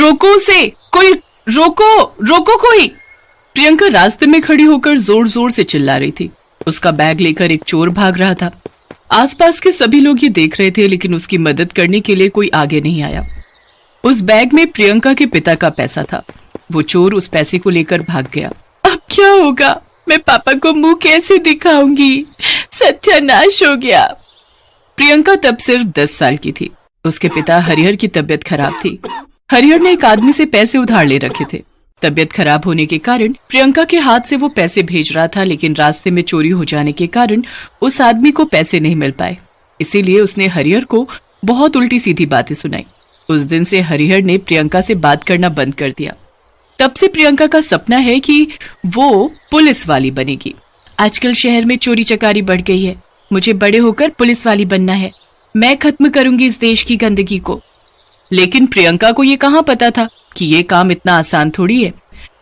रोको उसे, कोई रोको, रोको कोई। प्रियंका रास्ते में खड़ी होकर जोर जोर से चिल्ला रही थी। उसका बैग लेकर एक चोर भाग रहा था। आसपास के सभी लोग ये देख रहे थे, लेकिन उसकी मदद करने के लिए कोई आगे नहीं आया। उस बैग में प्रियंका के पिता का पैसा था। वो चोर उस पैसे को लेकर भाग गया। अब क्या होगा? मैं पापा को मुंह कैसे दिखाऊंगी? सत्यानाश हो गया। प्रियंका तब सिर्फ 10 साल की थी। उसके पिता हरिहर की तबीयत खराब थी। हरिहर ने एक आदमी से पैसे उधार ले रखे थे। तबीयत खराब होने के कारण प्रियंका के हाथ से वो पैसे भेज रहा था, लेकिन रास्ते में चोरी हो जाने के कारण उस आदमी को पैसे नहीं मिल पाए। इसीलिए उसने हरिहर को बहुत उल्टी सीधी बातें सुनाई। उस दिन से हरिहर ने प्रियंका से बात करना बंद कर दिया। तब से प्रियंका का सपना है कि वो पुलिस वाली बनेगी। आजकल शहर में चोरी चकारी बढ़ गई है। मुझे बड़े होकर पुलिस वाली बनना है। मैं खत्म करूंगी इस देश की गंदगी को। लेकिन प्रियंका को ये कहां पता था कि ये काम इतना आसान थोड़ी है।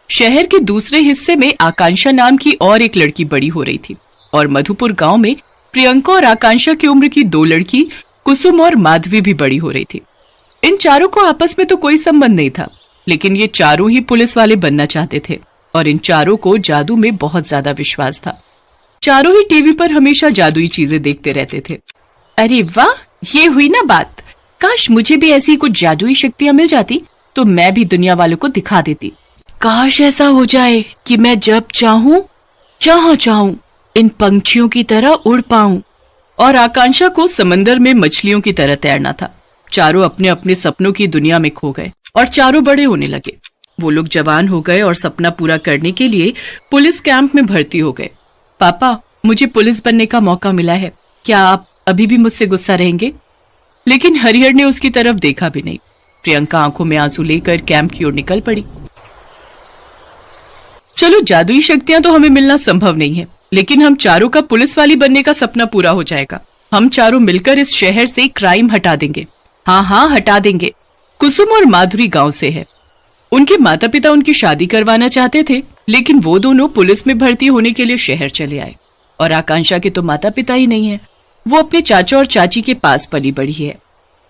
शहर के दूसरे हिस्से में आकांक्षा नाम की और एक लड़की बड़ी हो रही थी, और मधुपुर गांव में प्रियंका और आकांक्षा की उम्र की 2 लड़की कुसुम और माधवी भी बड़ी हो रही थी। इन चारों को आपस में तो कोई संबंध नहीं था, लेकिन ये चारों ही पुलिस वाले बनना चाहते थे, और इन चारों को जादू में बहुत ज्यादा विश्वास था। चारों ही टीवी पर हमेशा जादुई चीजें देखते रहते थे। अरे वाह, ये हुई ना बात। काश मुझे भी ऐसी कुछ जादुई शक्तियां मिल जाती तो मैं भी दुनिया वालों को दिखा देती। काश ऐसा हो जाए कि मैं जब चाहूं जहां चाहूं इन पंछियों की तरह उड़ पाऊं। और आकांक्षा को समंदर में मछलियों की तरह तैरना था। चारों अपने अपने सपनों की दुनिया में खो गए और चारों बड़े होने लगे। वो लोग जवान हो गए और सपना पूरा करने के लिए पुलिस कैंप में भर्ती हो गए। पापा, मुझे पुलिस बनने का मौका मिला है, क्या आप अभी भी मुझसे गुस्सा रहेंगे? लेकिन हरिहर ने उसकी तरफ देखा भी नहीं। प्रियंका आंखों में आंसू लेकर कैंप की ओर निकल पड़ी। चलो, जादुई शक्तियां तो हमें मिलना संभव नहीं है, लेकिन हम चारों का पुलिस वाली बनने का सपना पूरा हो जाएगा। हम चारों मिलकर इस शहर से क्राइम हटा देंगे। हाँ, हटा देंगे। कुसुम और माधुरी गांव से है। उनके माता पिता उनकी शादी करवाना चाहते थे, लेकिन वो दोनों पुलिस में भर्ती होने के लिए शहर चले आए। और आकांक्षा के तो माता पिता ही नहीं है। वो अपने चाचा और चाची के पास पली बड़ी है।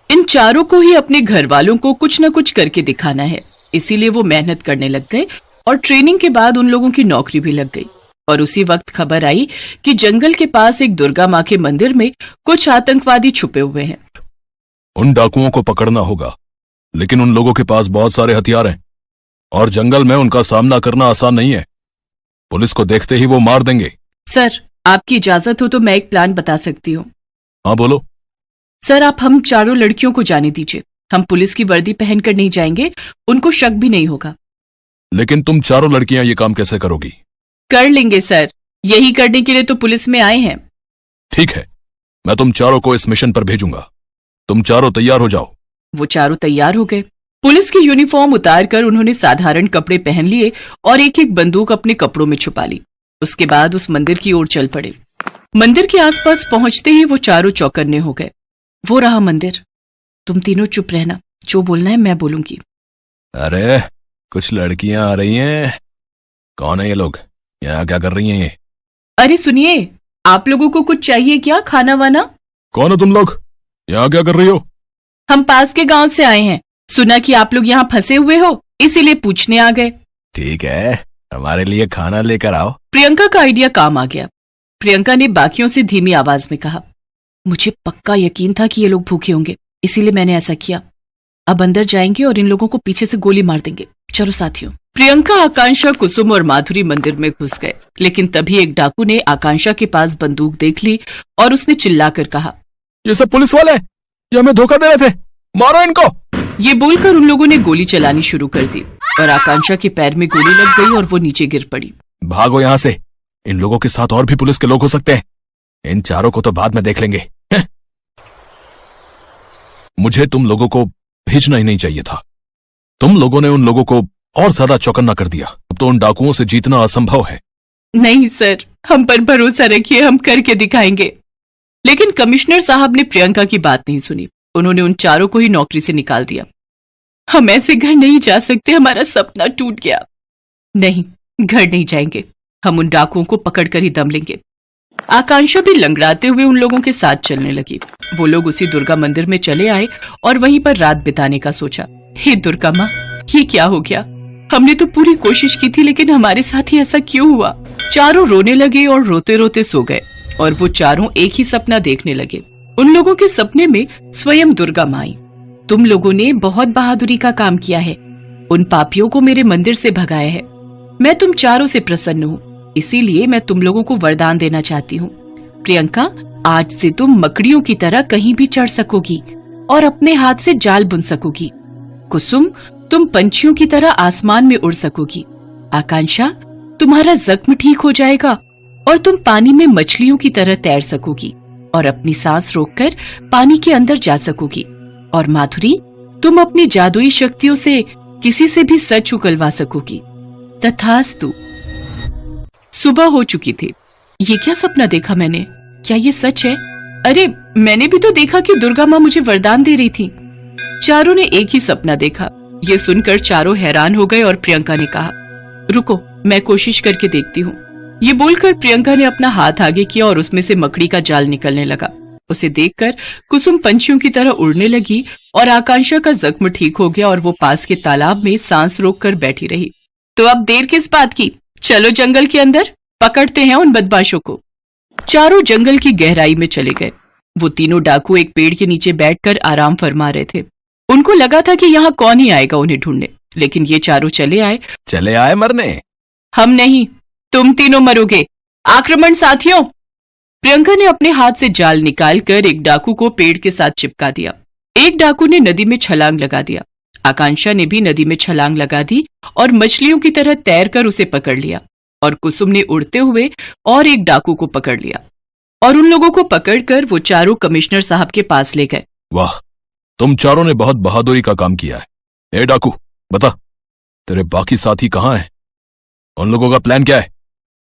इन चारों को ही अपने घर वालों को कुछ न कुछ करके दिखाना है, इसीलिए वो मेहनत करने लग गए, और ट्रेनिंग के बाद उन लोगों की नौकरी भी लग गई। और उसी वक्त खबर आई कि जंगल के पास एक दुर्गा माँ के मंदिर में कुछ आतंकवादी छुपे हुए हैं। उन डाकुओं को पकड़ना होगा, लेकिन उन लोगों के पास बहुत सारे हथियार हैं और जंगल में उनका सामना करना आसान नहीं है। पुलिस को देखते ही वो मार देंगे। सर, आपकी इजाजत हो तो मैं एक प्लान बता सकती हूँ। हाँ, बोलो। सर, आप हम चारों लड़कियों को जाने दीजिए। हम पुलिस की वर्दी पहनकर नहीं जाएंगे, उनको शक भी नहीं होगा। लेकिन तुम चारों लड़कियां ये काम कैसे करोगी? कर लेंगे सर, यही करने के लिए तो पुलिस में आए हैं। ठीक है, मैं तुम चारों को इस मिशन पर भेजूंगा। तुम चारों तैयार हो जाओ। वो चारों तैयार हो गए। पुलिस की यूनिफॉर्म उतारकर उन्होंने साधारण कपड़े पहन लिए और एक एक बंदूक अपने कपड़ों में छुपा ली। उसके बाद उस मंदिर की ओर चल पड़े। मंदिर के आसपास पहुंचते ही वो चारों चौकन्ने हो गए। वो रहा मंदिर। तुम तीनों चुप रहना, जो बोलना है मैं बोलूंगी। अरे, कुछ लड़कियां आ रही हैं। कौन है ये लोग? यहाँ क्या कर रही हैं ये? अरे सुनिए, आप लोगों को कुछ चाहिए क्या, खाना वाना? कौन हो तुम लोग? यहाँ क्या कर रही हो? हम पास के गांव से आए हैं। सुना कि आप लोग यहाँ फंसे हुए हो, इसीलिए पूछने आ गए। ठीक है, हमारे लिए खाना लेकर आओ। प्रियंका का आइडिया काम आ गया। प्रियंका ने बाकियों से धीमी आवाज में कहा, मुझे पक्का यकीन था कि ये लोग भूखे होंगे, इसीलिए मैंने ऐसा किया। अब अंदर जाएंगे और इन लोगों को पीछे से गोली मार देंगे। चलो साथियों। प्रियंका, आकांक्षा, कुसुम और माधुरी मंदिर में घुस गए, लेकिन तभी एक डाकू ने आकांक्षा के पास बंदूक देख ली और उसने चिल्लाकर कहा, ये सब पुलिस वाले, ये हमें धोखा दे रहे थे, मारो इनको। ये बोलकर उन लोगों ने गोली चलानी शुरू कर दी और आकांक्षा के पैर में गोली लग गई और वो नीचे गिर पड़ी। भागो यहाँ से, इन लोगों के साथ और भी पुलिस के लोग हो सकते हैं। इन चारों को तो बाद में देख लेंगे। मुझे तुम लोगों को भेजना ही नहीं चाहिए था। तुम लोगों ने उन लोगों को और ज्यादा चौकन्ना कर दिया। अब तो उन डाकुओं से जीतना असंभव है। नहीं सर, हम पर भरोसा रखिए, हम करके दिखाएंगे। लेकिन कमिश्नर साहब ने प्रियंका की बात नहीं सुनी। उन्होंने उन चारों को ही नौकरी से निकाल दिया। हम ऐसे घर नहीं जा सकते, हमारा सपना टूट गया। नहीं, घर नहीं जाएंगे, हम उन डाकुओं को पकड़कर ही दम लेंगे। आकांक्षा भी लंगड़ाते हुए उन लोगों के साथ चलने लगी। वो लोग उसी दुर्गा मंदिर में चले आए और वहीं पर रात बिताने का सोचा। हे दुर्गा माँ, ये क्या हो गया? हमने तो पूरी कोशिश की थी, लेकिन हमारे साथ ही ऐसा क्यों हुआ? चारों रोने लगे और रोते रोते सो गए और वो चारों एक ही सपना देखने लगे। उन लोगों के सपने में स्वयं दुर्गा माँ आई। तुम लोगों ने बहुत बहादुरी का काम किया है, उन पापियों को मेरे मंदिर से भगाया है। मैं तुम चारों से प्रसन्न हूँ, इसीलिए मैं तुम लोगों को वरदान देना चाहती हूँ। प्रियंका, आज से तुम मकड़ियों की तरह कहीं भी चढ़ सकोगी और अपने हाथ से जाल बुन सकोगी। कुसुम, तुम पंछियों की तरह आसमान में उड़ सकोगी। आकांक्षा, तुम्हारा जख्म ठीक हो जाएगा और तुम पानी में मछलियों की तरह तैर सकोगी और अपनी सांस रोककर पानी के अंदर जा सकोगी। और माधुरी, तुम अपनी जादुई शक्तियों से किसी से भी सच उगलवा सकोगी। तथास्तु। सुबह हो चुकी थी। ये क्या सपना देखा मैंने? क्या ये सच है? अरे, मैंने भी तो देखा कि दुर्गा माँ मुझे वरदान दे रही थी। चारों ने एक ही सपना देखा। ये सुनकर चारों हैरान हो गए और प्रियंका ने कहा, रुको, मैं कोशिश करके देखती हूँ। ये बोलकर प्रियंका ने अपना हाथ आगे किया और उसमें से मकड़ी का जाल निकलने लगा। उसे देखकर कुसुम पंछियों की तरह उड़ने लगी और आकांक्षा का जख्म ठीक हो गया और वो पास के तालाब में सांस रोककर बैठी रही। तो अब देर किस बात की? चलो जंगल के अंदर, पकड़ते हैं उन बदमाशों को। चारों जंगल की गहराई में चले गए। वो तीनों डाकू एक पेड़ के नीचे बैठकर आराम फरमा रहे थे। उनको लगा था कि यहाँ कौन ही आएगा उन्हें ढूंढने, लेकिन ये चारों चले आए मरने। हम नहीं, तुम तीनों मरोगे। आक्रमण साथियों! प्रियंका ने अपने हाथ से जाल निकालकर एक डाकू को पेड़ के साथ चिपका दिया। एक डाकू ने नदी में छलांग लगा दिया। आकांक्षा ने भी नदी में छलांग लगा दी और मछलियों की तरह तैरकर उसे पकड़ लिया। और कुसुम ने उड़ते हुए और एक डाकू को पकड़ लिया और उन लोगों को पकड़कर वो चारों कमिश्नर साहब के पास ले गए। वाह, तुम चारों ने बहुत बहादुरी का काम किया है। ए डाकू, बता, तेरे बाकी साथी कहाँ हैं? उन लोगों का प्लान क्या है?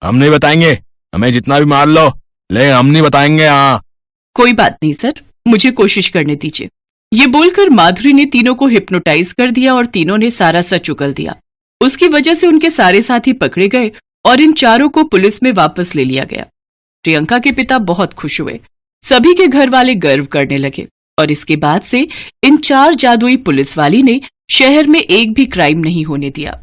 हम नहीं बताएंगे, हमें जितना भी मार लो, लेकिन हम नहीं बताएंगे। हाँ, कोई बात नहीं सर, मुझे कोशिश करने दीजिए। ये बोलकर माधुरी ने तीनों को हिप्नोटाइज कर दिया और तीनों ने सारा सच उगल दिया। उसकी वजह से उनके सारे साथी पकड़े गए और इन चारों को पुलिस में वापस ले लिया गया। प्रियंका के पिता बहुत खुश हुए। सभी के घर वाले गर्व करने लगे और इसके बाद से इन 4 जादुई पुलिस वाली ने शहर में एक भी क्राइम नहीं होने दिया।